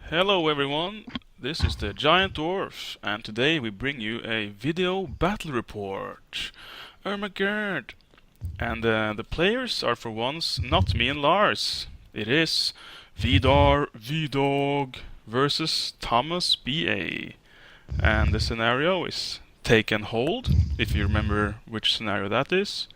Hello everyone, this is the Giant Dwarf, and today we bring you a video battle report. Oh my god! And the players are for once not me and Lars. It is V-Dawg versus Thomas BA. And the scenario is take and hold, if you remember which scenario that is.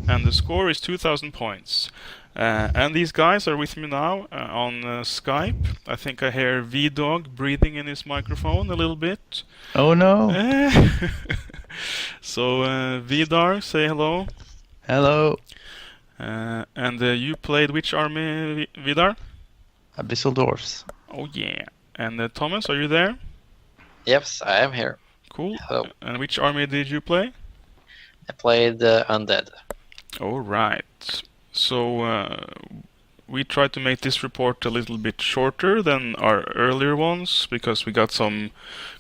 And the score is 2000 points. And these guys are with me now on Skype. I think I hear V-Dawg breathing in his microphone a little bit. Oh no. So V-Dawg, say hello. Hello. And you played which army, Vidar? Abyssal Dwarfs. Oh yeah. And Thomas, are you there? Yes, I am here. Cool. Hello. And which army did you play? I played Undead. All right. So we tried to make this report a little bit shorter than our earlier ones because we got some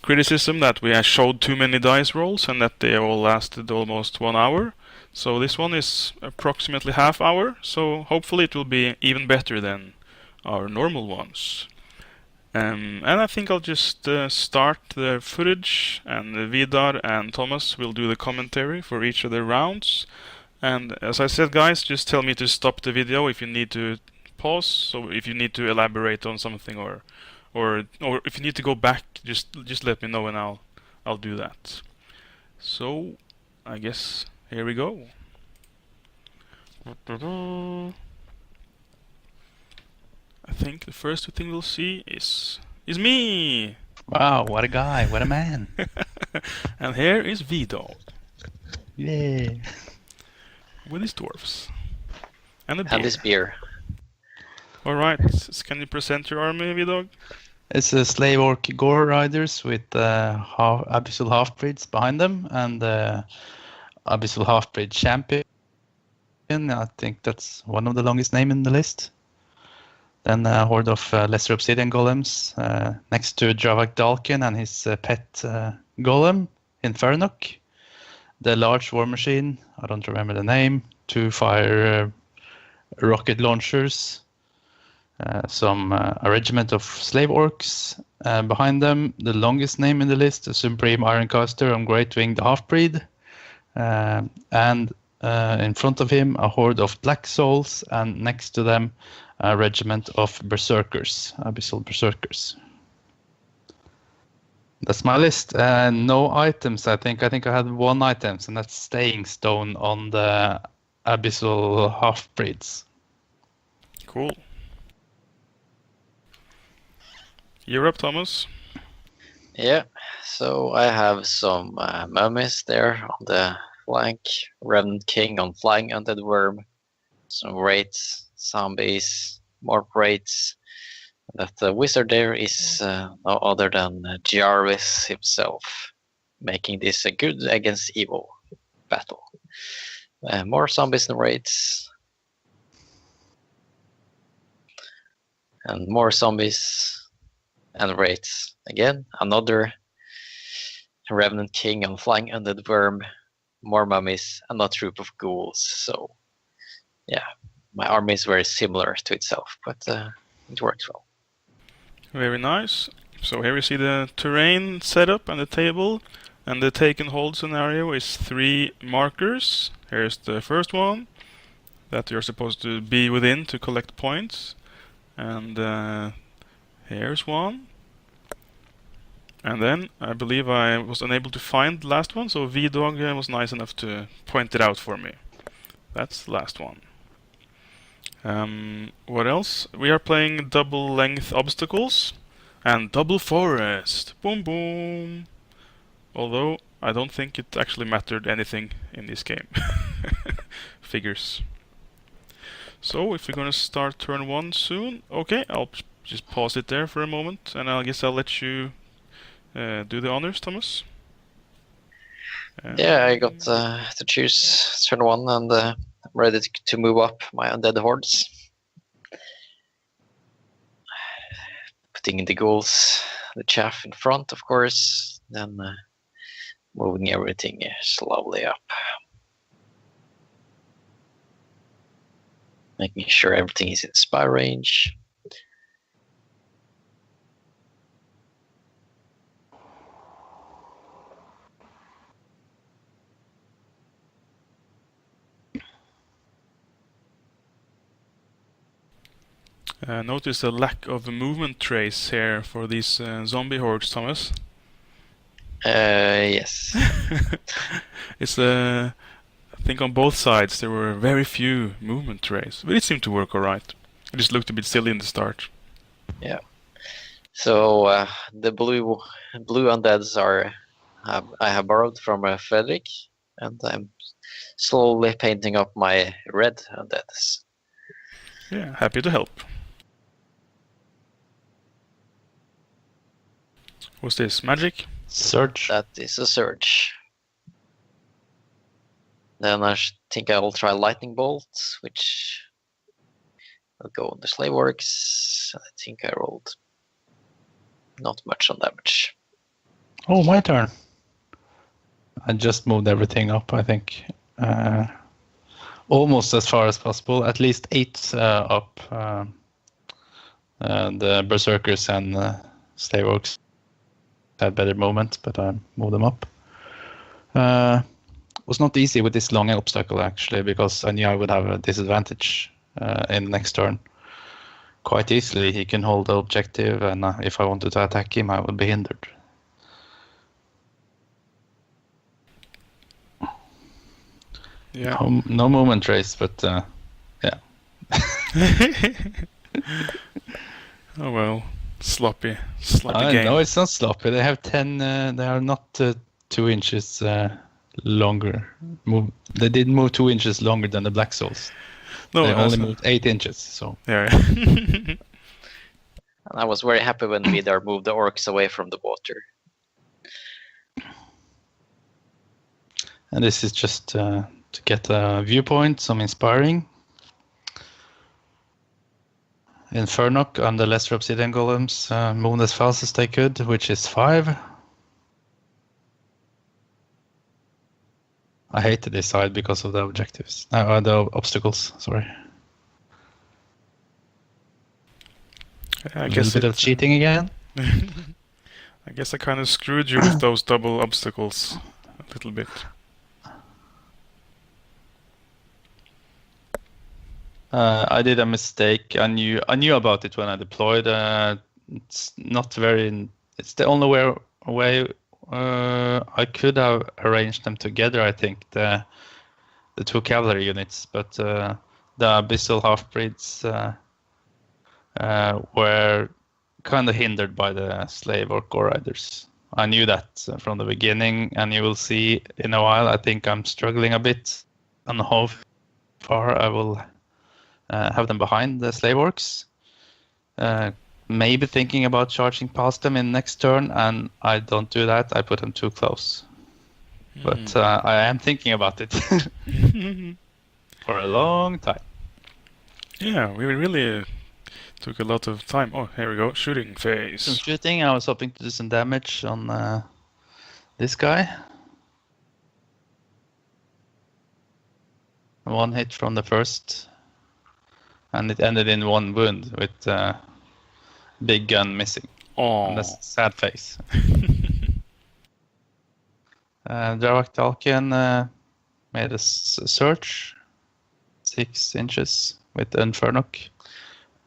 criticism that we showed too many dice rolls and that they all lasted almost 1 hour. So this one is approximately half hour, so hopefully it will be even better than our normal ones. And I think I'll just start the footage, and Vidar and Thomas will do the commentary for each of the rounds. And as I said, guys, just tell me to stop the video if you need to pause. So if you need to elaborate on something, or if you need to go back, just let me know and I'll do that. So I guess here we go. I think the first thing we'll see is me. Wow, what a guy, what a man. And here is V-Dawg Yeah. with his dwarfs and a beer. And this beer. All right, can you present your army, V-Dawg? It's a slave orc gore riders with abyssal half-breeds behind them and abyssal half-breed champion. I think that's one of the longest names in the list. Then a horde of lesser obsidian golems next to Dravak Dalkin and his pet golem, Infernok. The large war machine, I don't remember the name, 2 fire rocket launchers, a regiment of slave orcs. Behind them, the longest name in the list, the Supreme Ironcaster on Great Winged Half-Breed. And in front of him, a horde of black souls, and next to them, a regiment of berserkers, abyssal berserkers. That's my list. No items, I think. I had 1 item, and that's staying stone on the abyssal half-breeds. Cool. You're up, Thomas. Yeah, so I have some mummies there on the flank. Revenant King on flying Undead Worm. Some wraiths, zombies, more wraiths. That wizard there is no other than Jarvis himself, making this a good against evil battle. More zombies and wraiths. And more zombies and wraiths. Again, another Revenant King on flying Undead Worm. More mummies and a troop of ghouls. So, yeah, my army is very similar to itself, but it works well. Very nice. So here we see the terrain setup and the table. And the take and hold scenario is 3 markers. Here's the first one that you're supposed to be within to collect points. And here's one. And then I believe I was unable to find the last one, so V-Dawg was nice enough to point it out for me. That's the last one. What else? We are playing double length obstacles and double forest. Boom boom. Although I don't think it actually mattered anything in this game. Figures. So if we're gonna start turn 1 soon, okay, I'll just pause it there for a moment, and I guess I'll let you do the honors, Thomas. Yeah, I got to choose turn 1, and I'm ready to move up my undead hordes. Putting the ghouls, the chaff in front, of course, then moving everything slowly up. Making sure everything is in spy range. Notice a lack of a movement trace here for these zombie hordes, Thomas. Yes. It's I think on both sides there were very few movement trays, but it seemed to work alright. It just looked a bit silly in the start. Yeah. So the blue undeads I have borrowed from Frederick, and I'm slowly painting up my red undeads. Yeah, happy to help. What's this? Magic? Search. That is a search. Then I think I will try lightning bolt, which will go on the slave works. I think I rolled not much on damage. Oh, my turn. I just moved everything up, I think. Almost as far as possible, at least 8 up. The Berserkers and Slave Orcs had better movement, but I moved them up. It was not easy with this long obstacle, actually, because I knew I would have a disadvantage in the next turn. Quite easily, he can hold the objective, and if I wanted to attack him, I would be hindered. Yeah. No movement trace, but yeah. Oh well, sloppy game. No, it's not sloppy. They have 10. They are not 2 inches longer. They didn't move 2 inches longer than the Black Souls. No, they only moved 8 inches. So yeah. And I was very happy when Vidar moved the orcs away from the water. And this is just to get a viewpoint, some inspiring. Infernok on the lesser obsidian golems moved as fast as they could, which is 5. I hated this side because of the objectives. The obstacles, sorry. I A guess little bit of cheating again. I guess I kind of screwed you with those double obstacles a little bit. I did a mistake. I knew about it when I deployed. It's not very. It's the only way I could have arranged them together. I think the 2 cavalry units, but the Abyssal half-breeds were kind of hindered by the slave or core riders. I knew that from the beginning, and you will see in a while. I think I'm struggling a bit on how far I will have them behind the slave orcs. Maybe thinking about charging past them in next turn, and I don't do that. I put them too close. But I am thinking about it for a long time. Yeah, we really took a lot of time. Oh, here we go. Shooting phase. Some shooting. I was hoping to do some damage on this guy. 1 hit from the first, and it ended in 1 wound with big gun missing. Oh, And that's a sad face. Dravak Dalkian made a search, 6 inches with Infernok.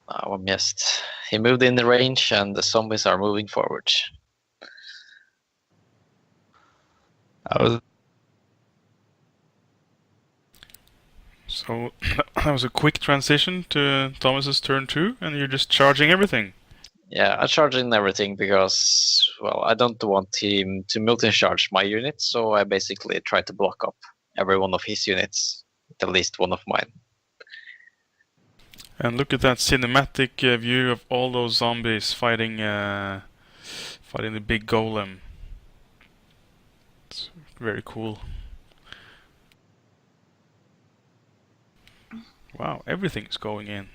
I missed. He moved in the range, and the zombies are moving forward. So that was a quick transition to Thomas's turn 2, and you're just charging everything. Yeah, I charge in everything because, well, I don't want him to multi-charge my units, so I basically try to block up every one of his units, at least one of mine. And look at that cinematic view of all those zombies fighting the big golem. It's very cool. Wow, everything's going in.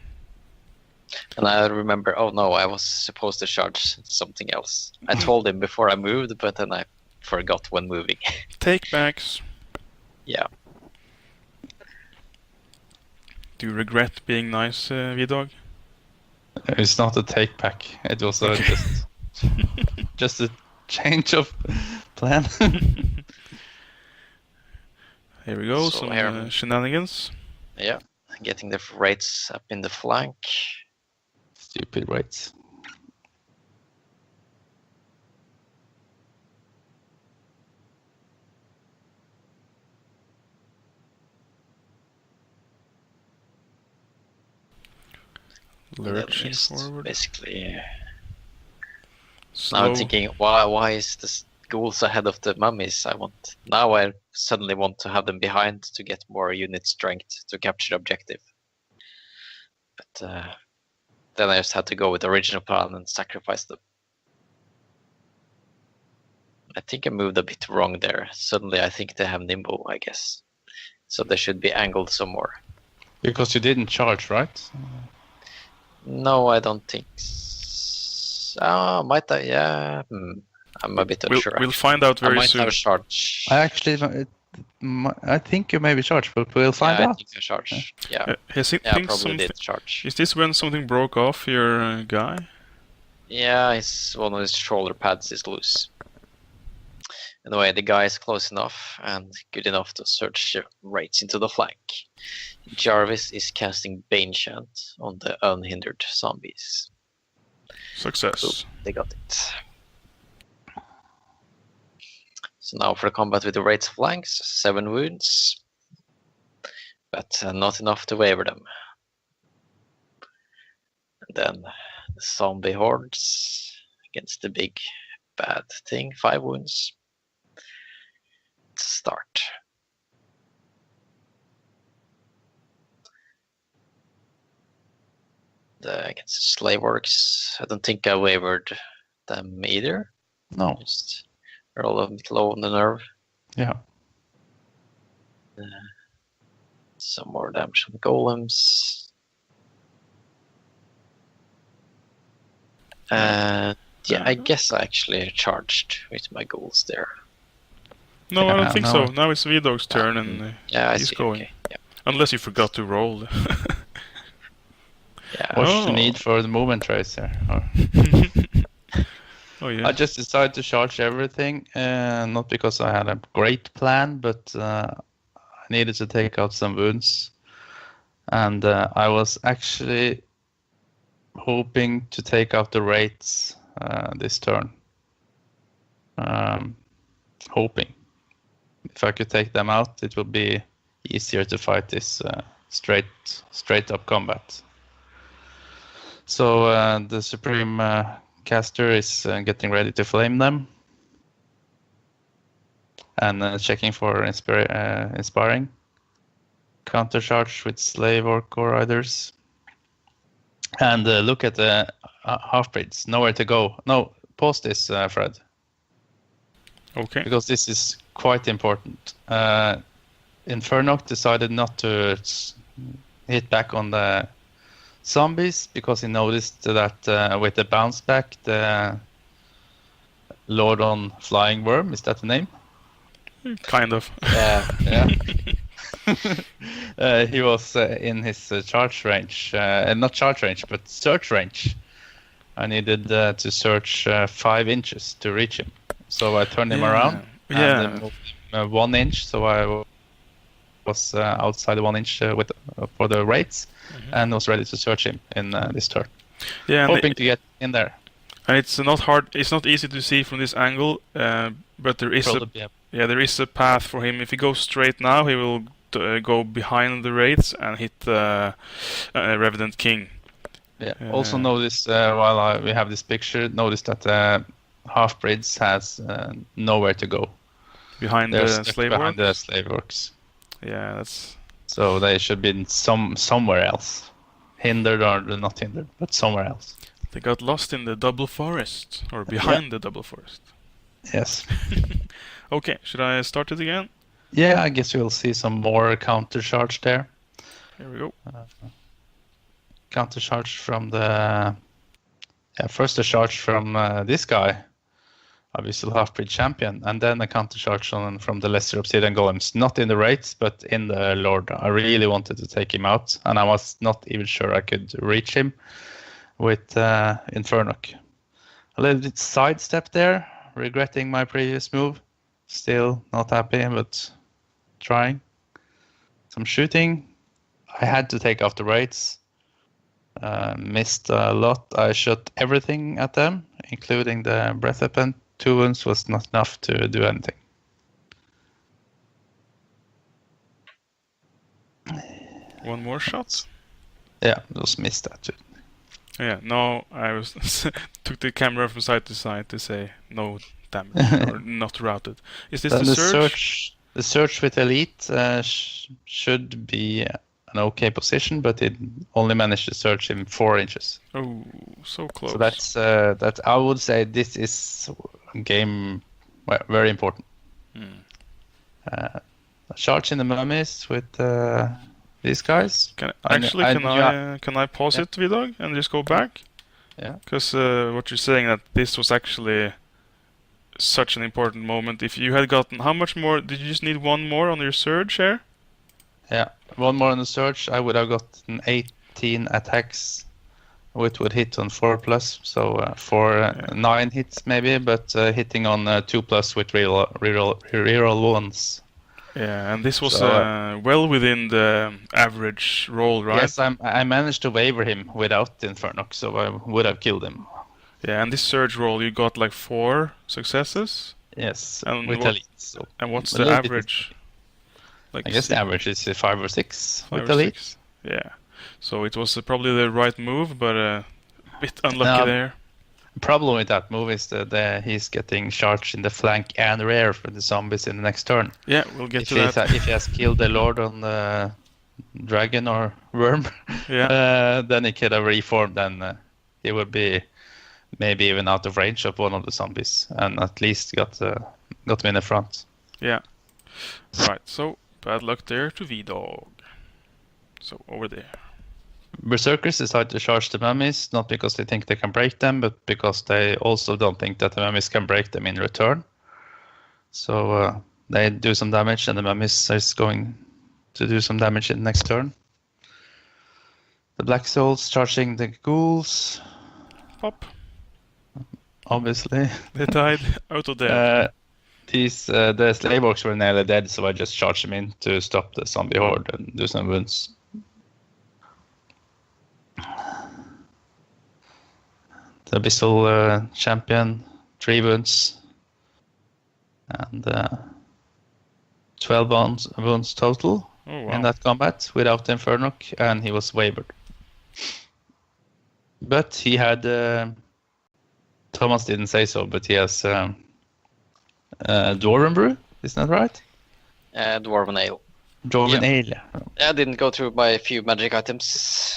And I remember, oh no, I was supposed to charge something else. I told him before I moved, but then I forgot when moving. Take backs. Yeah. Do you regret being nice, V-Dawg? It's not a take back. It was just a change of plan. Here we go, So some here- shenanigans. Yeah. Getting the rates up in the flank. Stupid rates. Lurching forward. Basically, now Slow. I'm thinking, why is this ghouls ahead of the mummies? I suddenly want to have them behind to get more unit strength to capture the objective. But then I just had to go with the original plan and sacrifice them. I think I moved a bit wrong there. Suddenly I think they have nimble, I guess. So they should be angled some more. Because you didn't charge, right? No, I don't think. Oh, might I? Yeah. I'm a bit unsure. We'll find out I very might soon. have charge. I think you maybe charged, but we'll find out. I think I charge. Yeah. Probably did charge. Is this when something broke off your guy? Yeah, one of his shoulder pads is loose. Anyway, the guy is close enough and good enough to search right into the flank. Jarvis is casting Bane Chant on the unhindered zombies. Success. So they got it. So now for the combat with the Wraith's flanks, 7 wounds. But not enough to waver them. And then the zombie hordes against the big bad thing, 5 wounds. Let's start. Against the slave orcs, I don't think I wavered them either. No. Just they're all a bit low on the nerve. Yeah. Some more damage on golems. Yeah, I guess I actually charged with my ghouls there. No, I don't Yeah, think no. so. Now it's V-Dawg's turn and Yeah, I he's see. going. Okay. Yeah. Unless you forgot to roll. Yeah. What's Oh. the need for the movement tracer? Oh yeah. I just decided to charge everything, not because I had a great plan, but I needed to take out some wounds. And I was actually hoping to take out the wraiths this turn. Hoping. If I could take them out, it would be easier to fight this straight up combat. So the Supreme caster is getting ready to flame them and checking for inspiring. Counter charge with slave or core riders. And look at the half-breeds. Nowhere to go. No, pause this, Fred, Okay. because this is quite important. Infernoc decided not to hit back on the zombies because he noticed that with the bounce back, the Lord on Flying Worm, is that the name? Kind of. Yeah. He was in his charge range, not charge range, but search range. I needed to search 5 inches to reach him. So I turned him around and moved him 1 inch, so I was outside the 1 inch for the wraiths, and was ready to search him in this turn. Yeah, hoping to get in there. And it's not hard. It's not easy to see from this angle, but there is there is a path for him. If he goes straight now, he will go behind the wraiths and hit the Revenant King. Yeah. Also notice while we have this picture, notice that half-breeds has nowhere to go. Behind They're the stuck slave behind orcs? the slave orcs. Yeah, that's. So they should be in somewhere else, hindered or not hindered, but somewhere else. They got lost in the double forest, or behind the double forest. Yes. Okay, should I start it again? Yeah, I guess we'll see some more counter charge there. Here we go. Counter charge from the first a charge from this guy, Abyssal Half-Breed Champion, and then a counter charge from the Lesser Obsidian Golems, not in the raids, but in the Lord. I really wanted to take him out, and I was not even sure I could reach him with Infernoc. A little bit sidestep there, regretting my previous move. Still not happy, but trying. Some shooting. I had to take off the raids. Missed a lot. I shot everything at them, including the breath weapon. 2 wounds was not enough to do anything. One more shot. Yeah, those missed that too. Yeah, no, I was took the camera from side to side to say no damage or not routed. Is this Then the surge? The search with elite should be an okay position, but it only managed to search him 4 inches. Oh, so close. So that I would say this is a game very important. A charge in the mummies with these guys. Can I pause it, V-Dawg, and just go back? Yeah. Because what you're saying that this was actually such an important moment. If you had gotten how much more? Did you just need one more on your surge here? Yeah, one more on the surge. I would have gotten 18 attacks, which would hit on 4+. So for 9 hits maybe, but hitting on 2+ with reroll ones. Yeah, and this was well within the average roll, right? Yes, I managed to waver him without the Infernox, so I would have killed him. Yeah, and this surge roll, you got like 4 successes? Yes, and with elite. So and what's the average? Like I guess the average is 5 or 6 with 5 or elite. 6. Yeah, so it was probably the right move, but a bit unlucky there. The problem with that move is that he's getting charged in the flank and rear for the zombies in the next turn. Yeah, we'll get to that. If he has killed the Lord on the dragon or worm, then he could have reformed, and he would be maybe even out of range of one of the zombies, and at least got him in the front. Yeah. Right, so bad luck there to V-Dawg. So over there. Berserkers decide to charge the mummies, not because they think they can break them, but because they also don't think that the mummies can break them in return. So they do some damage, and the mummies is going to do some damage in the next turn. The Black Souls charging the ghouls. Pop. Obviously. They died out of dead. The slave orcs were nearly dead, so I just charged them in to stop the zombie horde and do some wounds. The Abyssal champion, 3 wounds, and 12 wounds total in that combat without the Infernoc, and he was wavered. But he had, Thomas didn't say so, but he has Dwarven Brew, isn't that right? Dwarven Ale. Dwarven Ale, yeah. I didn't go through my few magic items.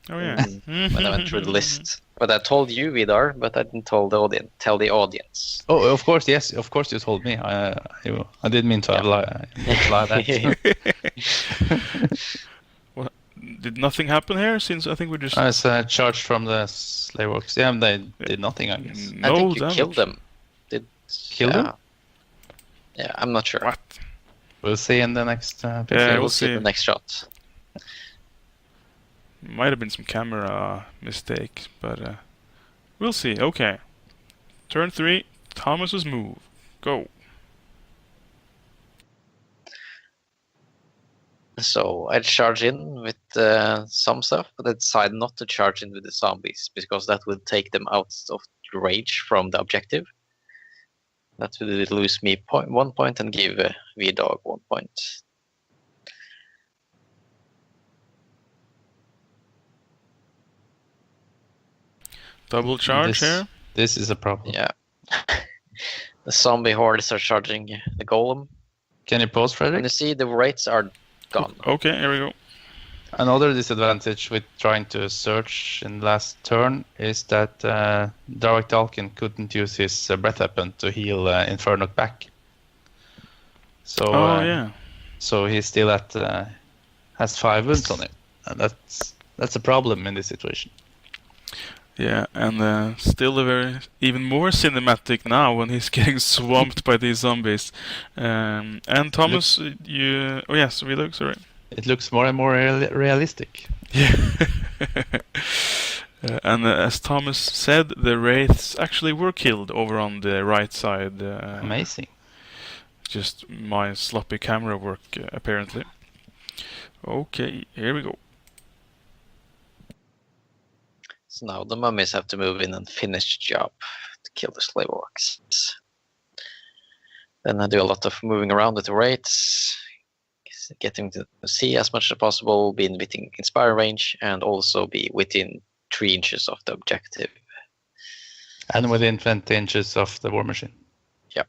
Oh yeah. When I went through the list. But I told you, Vidar, but I didn't tell the audience. Oh, of course, yes. Of course you told me. I didn't mean to imply that. Well, did nothing happen here? Since I think we just... I was charged from the slave orcs. Yeah, they did nothing, I guess. I think you killed them. Killed them? Yeah, I'm not sure. What? We'll see in the next episode. Yeah, we'll see in the next shot. Might have been some camera mistake, but we'll see. Okay. Turn 3, Thomas's move. Go. So I charge in with some stuff, but I decided not to charge in with the zombies because that would take them out of rage from the objective. That would lose me 1 point and give V-Dawg 1 point. Double charge here. This is a problem. Yeah. The zombie hordes are charging the golem. Can you pause, Frederick? And you see the rates are gone. Okay, here we go. Another disadvantage with trying to search in last turn is that Dark Dalkin couldn't use his breath weapon to heal Infernoc back. So so he still has 5 wounds on him, and that's a problem in this situation. Yeah, and still even more cinematic now when he's getting swamped by these zombies. And Thomas, V-Dawg, sorry. It looks more and more realistic. Yeah. And as Thomas said, the wraiths actually were killed over on the right side. Amazing. Just my sloppy camera work, apparently. Okay, here we go. So now the mummies have to move in and finish the job to kill the slave orcs. Then I do a lot of moving around with the raids, getting to see as much as possible, be within inspire range, and also be within 3 inches of the objective. And within 20 inches of the war machine. Yep.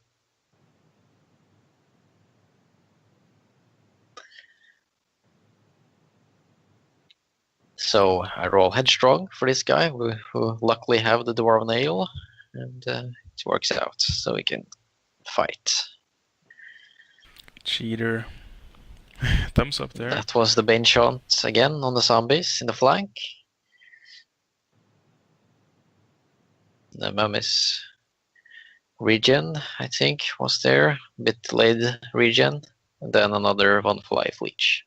So I roll headstrong for this guy, who luckily have the dwarven nail, and it works out, so we can fight. Cheater. Thumbs up there. That was the Bane Chant again on the zombies in the flank. The mummies regen, I think, was there. A bit delayed regen. And then another 1 for life leech.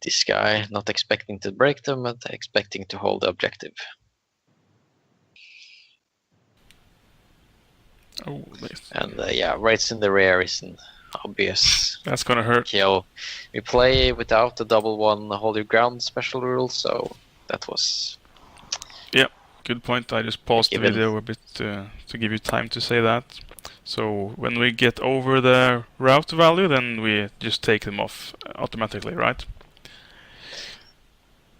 This guy not expecting to break them, but expecting to hold the objective. Oh, nice. And yeah, raids in the rear is an obvious That's gonna hurt. kill. We play without the double 1 hold your ground special rule, so that was... Good point. I just paused the Given. video a bit to give you time to say that. So when we get over the route value, then we just take them off automatically, right?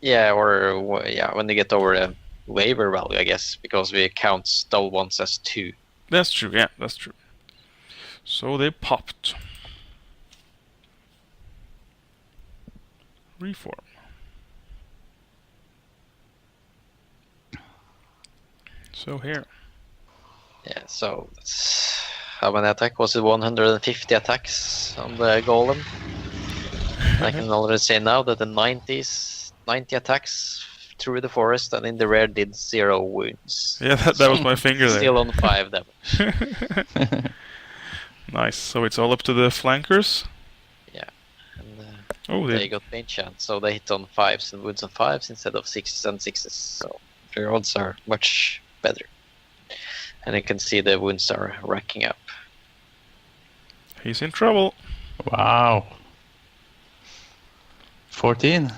Yeah, or yeah, when they get over the waiver value, I guess, because we count double 1s as 2. That's true. Yeah, that's true. So they popped. Reform. So here. Yeah, so that's how many attack was it? 150 attacks on the golem. I can already say now that the 90 attacks through the forest and in the rear did 0 wounds. Yeah, that was my finger there. Still on 5 damage. Nice. So it's all up to the flankers. And Oh, they got pain chance, so they hit on 5s and wounds on 5s instead of 6s and 6s. So their odds are much better. And you can see the wounds are racking up. he's in trouble. Wow. 14.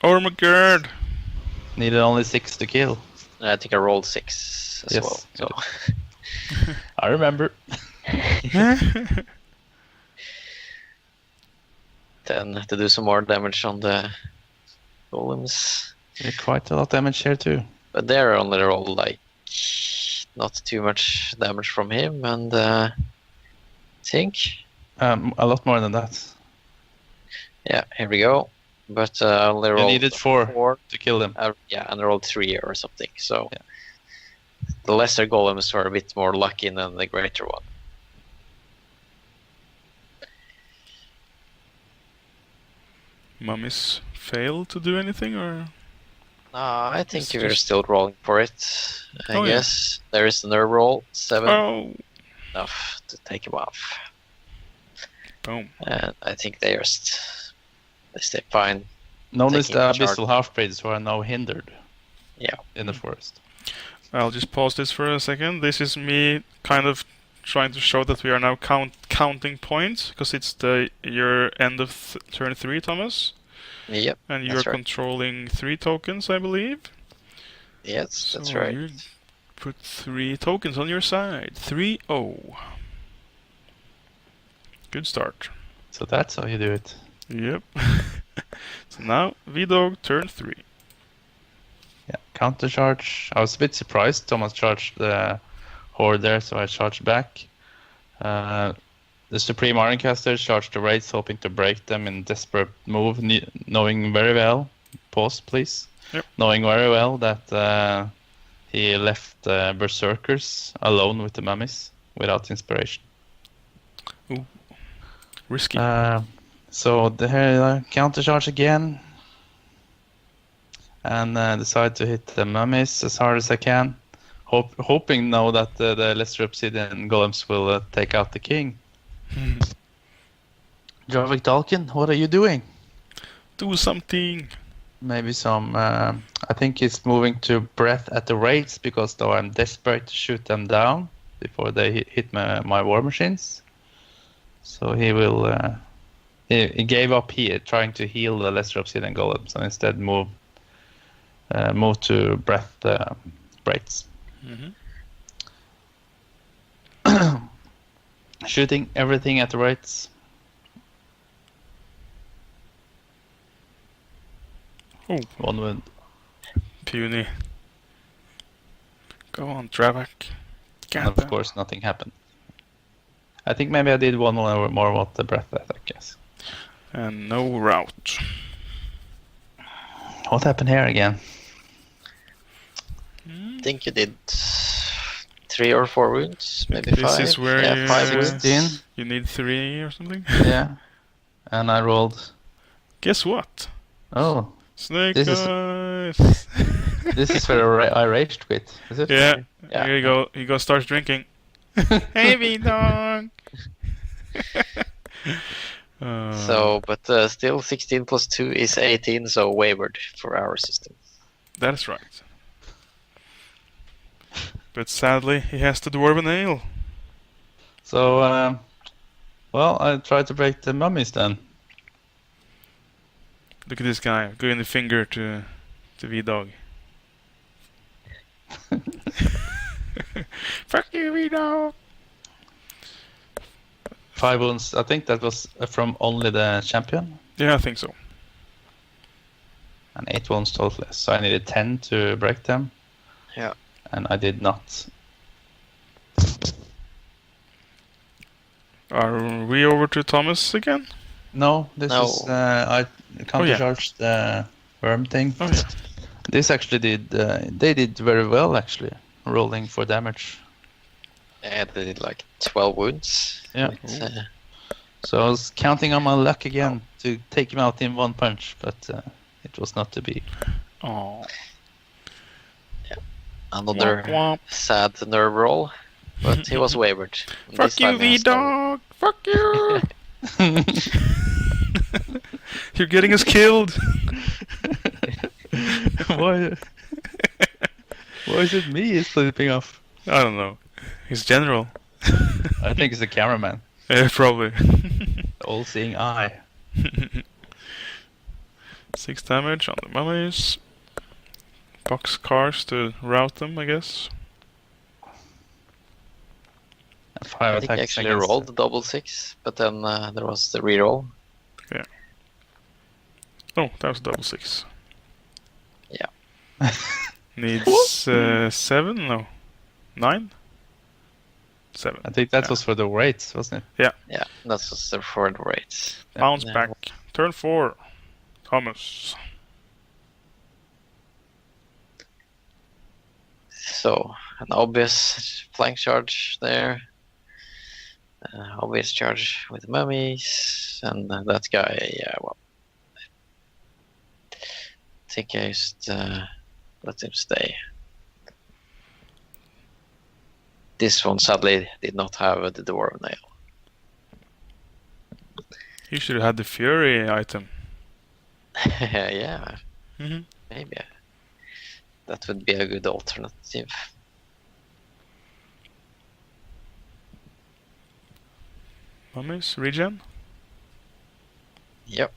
Ormagerd. Needed only 6 to kill. And I think I rolled 6 as Yes, well. So. I remember. Then to do some more damage on the golems. Quite a lot of damage here too. But they're only rolled like not too much damage from him, and I think A lot more than that. yeah, here we go. But only You rolled needed 4 4. to kill them. Yeah, and I rolled 3 or something. So Yeah. the lesser golems were a bit more lucky than the greater one. Mummies fail to do anything, or I think It's we're just- still rolling for it. I Oh, yeah. guess there is another roll 7 oh, enough to take him off. boom. And I think they stay fine. Notice the Taking charge. Abyssal Half-Breeds who are now hindered. Yeah. In the forest. I'll just pause this for a second. This is me kind of trying to show that we are now counting points, because it's your end of turn 3, Thomas, Yep. and you're That's right. controlling 3 tokens, I believe. Yes, that's So right. You put 3 tokens on your side. 3-0. Good start. So that's how you do it. Yep. So now V-Dawg turn 3. Yeah. Counter charge. I was a bit surprised Thomas charged the horde there, so I charged back. The Supreme Ironcasters charged the raids, hoping to break them in desperate move, knowing very well. Pause, please. Yep. Knowing very well that he left Berserkers alone with the mummies without inspiration. Risky. So the counter charge again, and decide to hit the mummies as hard as I can, hoping now that the lesser obsidian golems will take out the king. Jarvik Dalkin, what are you doing? Do something. Maybe some. I think he's moving to breath at the raids, because though I'm desperate to shoot them down before they hit my war machines. So he will He gave up here, trying to heal the lesser obsidian golems, and instead move to breath braids. Mm-hmm. Shooting everything at the rates. Oh, 1 wound. puny. Go on, Dravak. And of course, nothing happened. I think maybe I did one more with the breath attack, yes. And no route. What happened here again? I think you did 3 or 4 wounds, maybe This 5. is where yeah, 5 wounds. 16. You need 3 or something? Yeah. And I rolled. Guess what? Oh, Snake This is- eyes! this is where I rage quit, is it? Yeah, Yeah. here you go. He goes starts drinking. Hey, V-Dawg! So, but still 16 plus 2 is 18, so wavered for our system. That is right. But sadly, he has the dwarven nail. So, well, I tried to break the mummies then. Look at this guy, giving the finger to V-Dawg. Fuck you, V-Dawg! 5 wounds. I think that was from only the champion. Yeah, I think so. And 8 wounds total. So I needed 10 to break them. Yeah. And I did not. Are we over to Thomas again? No, this No. is I countercharged the worm thing. Oh yeah. This actually did. They did very well actually, rolling for damage. Yeah, they did like 12 wounds. Yeah. With, So I was counting on my luck again to take him out in one punch, but it was not to be. Oh. another Womp womp. sad nerve roll, but he was wavered. And this Fuck you, time he has no- V-Dawg! Fuck you! You're getting us killed! Why? Why is it me he's slipping off? I don't know. He's general. I think it's the cameraman. Yeah, probably. The all-seeing eye. 6 damage on the mummies. Box cars to route them, I guess. And 5 I think he attacks actually against rolled double 6, but then there was the reroll. Oh, that was double 6. Yeah. Needs 7? No. 9? 7. I think that Yeah. was for the weights, wasn't it? Yeah, that's just the forward rate. Bounce Yeah. back. Turn 4. Thomas. So, an obvious flank charge there. Obvious charge with mummies. And that guy, yeah, well. I think I just let him stay. This one sadly did not have the dwarf nail. You should have had the Fury item. Yeah, Mm-hmm. maybe. That would be a good alternative. Mummies, regen. Yep.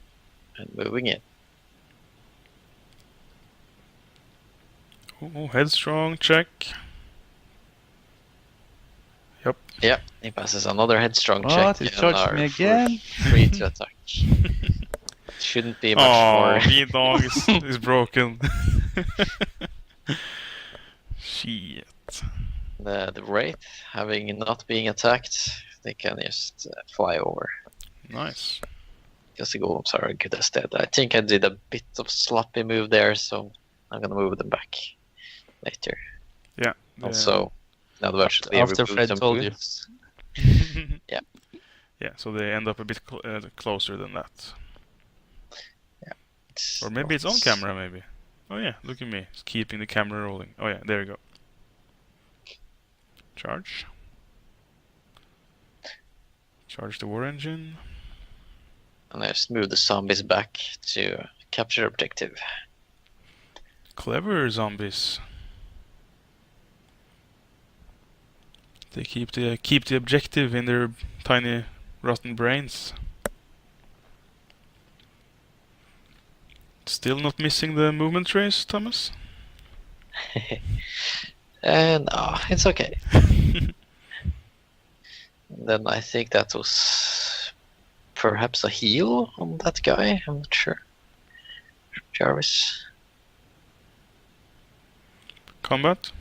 And moving in. Oh, headstrong check. Yeah, he passes another headstrong What? check. He and charged are me again? Free to attack. Shouldn't be much Oh, more. V-Dawg is broken. Shit. The wraith, having not being attacked, they can just fly over. Nice. Because the golems are good as dead. I think I did a bit of sloppy move there, so I'm gonna move them back later. Yeah. Also, adversely After remove Fred some told you. wounds. Yeah, so they end up a bit closer than that. Or maybe it's on camera, maybe. Oh yeah, look at me. It's keeping the camera rolling. Oh yeah, there we go. Charge. Charge the war engine. And I just move the zombies back to capture objective. Clever zombies. They keep the objective in their tiny rotten brains. Still not missing the movement trace, Thomas? And it's okay. Then I think that was perhaps a heal on that guy. I'm not sure. Jarvis. Combat?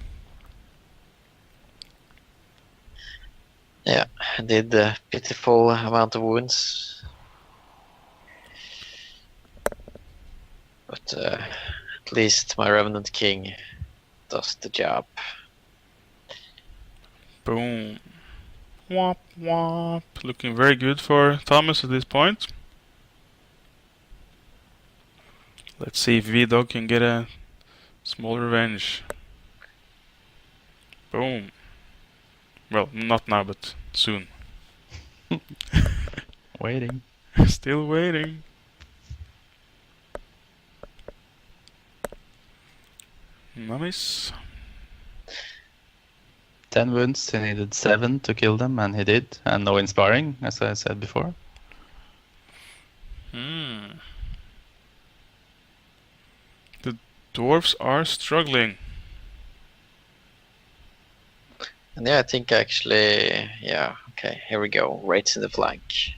Yeah, I did a pitiful amount of wounds. But at least my Revenant King does the job. Boom. Wop wop. Looking very good for Thomas at this point. Let's see if V-Dawg can get a small revenge. Boom. Well, not now, but soon. Waiting. Still waiting. Mummies. 10 wounds, he needed 7 to kill them, and he did. And no inspiring, as I said before. The dwarves are struggling. And yeah, I think actually, yeah, okay, here we go. Rates in the flank.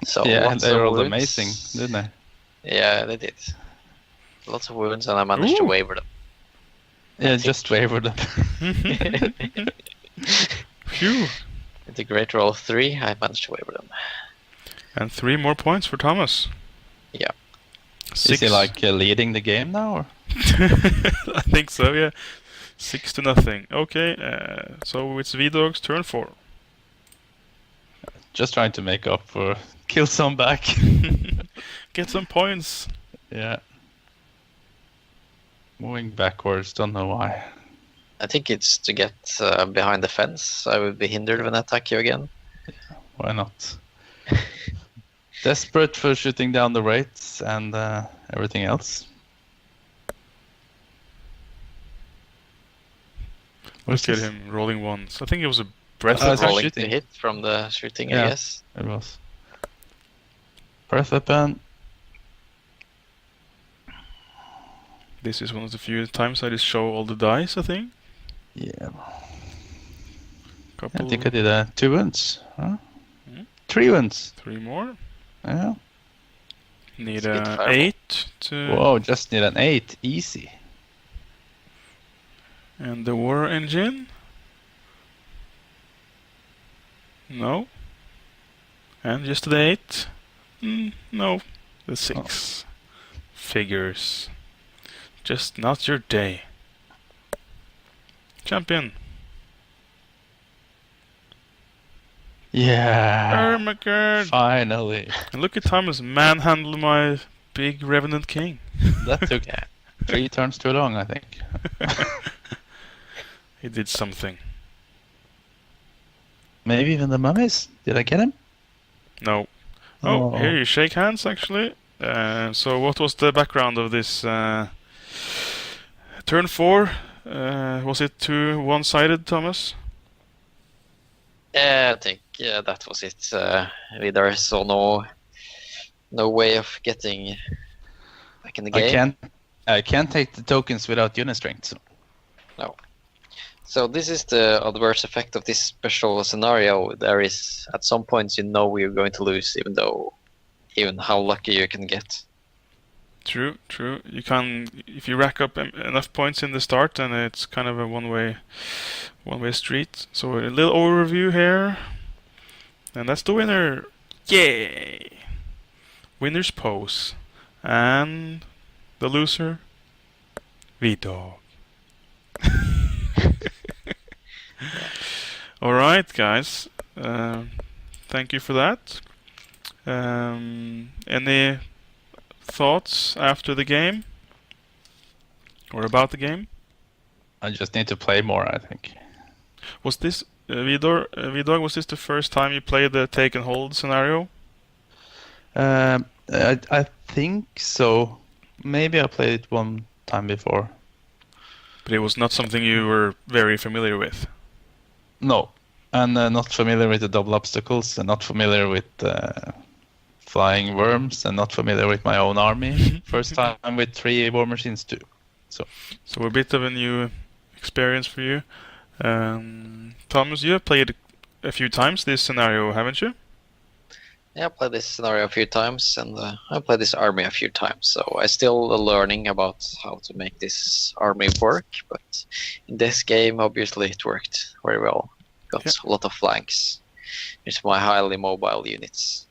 So Yeah, lots they of rolled wounds. amazing, didn't they? Yeah, they did. Lots of wounds, and I managed to Ooh. waver them. Yeah, just wavered them. Phew. With a great roll of 3, I managed to waver them. And 3 more points for Thomas. Yeah. 6. Is he like leading the game now? Or? I think so, yeah. 6-0. Okay, so it's V-Dawg's turn 4. Just trying to make up for kill some back. Get some points. Yeah. Moving backwards, don't know why. I think it's to get behind the fence. I would be hindered when I attack you again. Why not? Desperate for shooting down the rates and everything else. Look at him rolling ones. I think it was a breath Oh, of it's not Rolling shooting. to hit from the shooting, Yeah. I guess. It was. Breath weapon. This is one of the few times I just show all the dice, I think. Yeah. Couple, I think I did 2 wounds. Huh? Hmm? 3 wounds. 3 more. Yeah. Need It's a bit a fireball. 8 to... Whoa, just need an 8. Easy. And the war engine? No. And just the 8? No. The 6. Figures. Just not your day. Champion. Yeah. Ermagerd. Finally. And look at Thomas manhandle my big Revenant King. That took 3 turns too long, I think. He did something. Maybe even the mummies. Did I get him? No. Oh, here you shake hands actually. So what was the background of this turn 4? Was it too one-sided, Thomas? Yeah, I think that was it. Vidar saw no way of getting back in the game. I can't take the tokens without unit strength. So. No. So this is the adverse effect of this special scenario. There is, at some points, you know you're going to lose, even how lucky you can get. True. You can, if you rack up enough points in the start, then it's kind of a one-way street. So a little overview here, and that's the winner. Yay! Winner's pose, and the loser, V-Dawg. All right, guys. Thank you for that. Any thoughts after the game or about the game? I just need to play more, I think. Was this V-Dawg? Was this the first time you played the take and hold scenario? I think so. Maybe I played it one time before. But it was not something you were very familiar with. No, and not familiar with the double obstacles, and not familiar with flying worms and not familiar with my own army. First time with 3 war machines too. So a bit of a new experience for you. Thomas, you have played a few times this scenario, haven't you? Yeah, I played this scenario a few times, and I played this army a few times. So I'm still learning about how to make this army work. But in this game, obviously, it worked very well. Got a lot of flanks. It's my highly mobile units.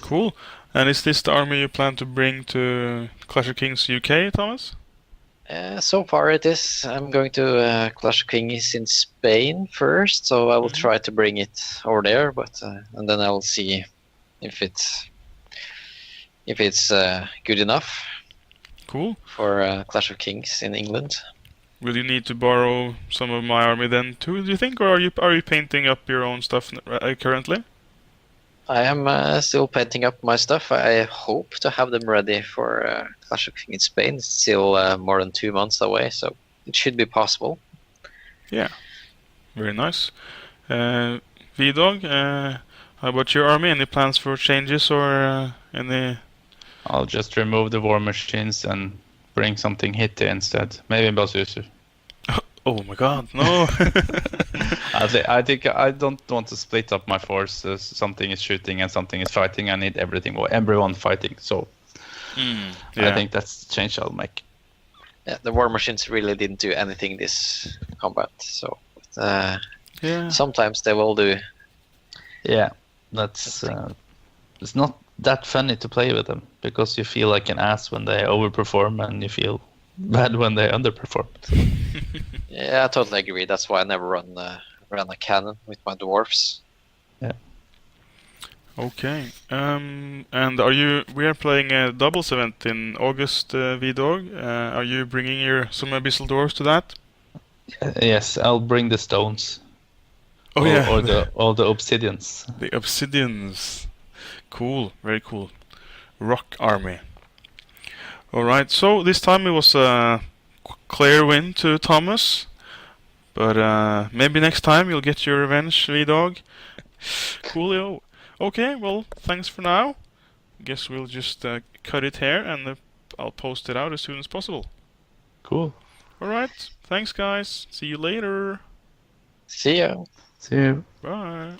Cool. And is this the army you plan to bring to Clash of Kings UK, Thomas? So far it is. I'm going to Clash of Kings in Spain first, so I will try to bring it over there, but and then I'll see if it's good enough. Cool. For Clash of Kings in England. Will you need to borrow some of my army then too, do you think, or are you painting up your own stuff currently? I am still painting up my stuff. I hope to have them ready for Clash of Kings in Spain. It's still more than 2 months away, so it should be possible. Yeah, very nice. V-Dawg, how about your army? Any plans for changes or any? I'll just remove the war machines and bring something hitty instead. Maybe Basusu. Oh my god, no! I think I don't want to split up my forces. Something is shooting and something is fighting. I need everyone fighting. So I think that's the change I'll make. Yeah, the war machines really didn't do anything this combat. So sometimes they will do. Yeah, that's it's not that funny to play with them because you feel like an ass when they overperform and you feel bad when they underperform. Yeah, I totally agree. That's why I never run a cannon with my dwarfs. Yeah. Okay. And we are playing a doubles event in August, V-Dawg. Are you bringing some Abyssal Dwarfs to that? Yes, I'll bring the stones. Oh yeah. Or the obsidians. The obsidians. Cool. Very cool. Rock army. All right. So this time it was a clear win to Thomas, but maybe next time you'll get your revenge, V-Dawg. Coolio. Okay, well, thanks for now. Guess we'll just cut it here and I'll post it out as soon as possible. Cool. All right. Thanks, guys. See you later. See ya. See you. Bye.